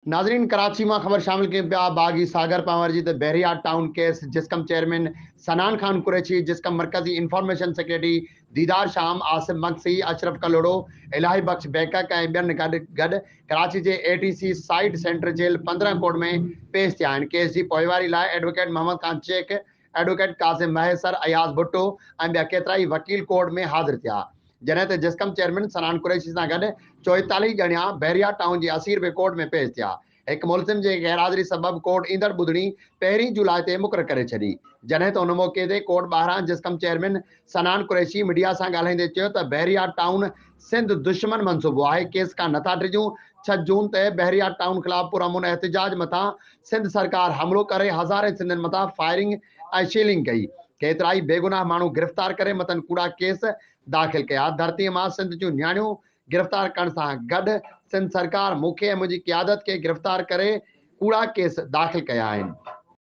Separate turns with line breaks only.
नाज़रीन, कराची में ख़बर शामिल कयूं पिया बागी सागर पंवर जी बहरिया टाउन केस जिसकम चेयरमैन सनान खान कुरैशी, जिसकम मरकजी इंफॉर्मेशन सेक्रेटरी दीदार शाम, आसिफ मक्सी, अशरफ कलोड़ो, इलाही बख्श बैकक ऐं ॿियनि गॾु कराची के ATC side centre jail 15 court में पेश थिया आहिनि। केस की पोइवारी लाइ एडवोकेट मोहम्मद खान शेख, एडवोकेट कासिम महसर, अयाज भुट्टो ऐं ॿिया केतिरा ई वकील कोर्ट में हाज़िर थिया, जॾहिं त जिसकम चेयरमैन सनान कुरैशी सां गॾु 44 ॼणा बहरिया टाउन जी असीर बि कोर्ट में पेश थिया। एक मुलज़िम जे गैरहाज़िरी सबब कोर्ट ईंदड़ ॿुधणी 1 जुलाई ते मुक़रर करे छॾी, जॾहिं त उन मौक़े ते कोर्ट ॿाहिरां जिसकम चेयरमैन सनान कुरैशी मीडिया सां ॻाल्हाईंदे चयो त बहरिया टाउन सिंध दुश्मन मनसूबो आहे, केस खां नथा डिॼूं। 6 जून ते बहरिया टाउन ख़िलाफ़ पुरअमन एहतजाज मथां सिंध सरकार हमलो करे हज़ारे सिंधियुनि मथां फायरिंग ऐं शीलिंग कई, केतिरा ई बेगुनाह माण्हू गिरफ़्तार करे मतन कूड़ा केस दाख़िल कया। धरतीअ मां सिंध जूं न्याणियूं गिरफ़्तार करण सां गॾु सिंध सरकार मूंखे ऐं मुंहिंजी क़यादत खे गिरफ़्तार करे कूड़ा केस दाख़िल कया आहिनि।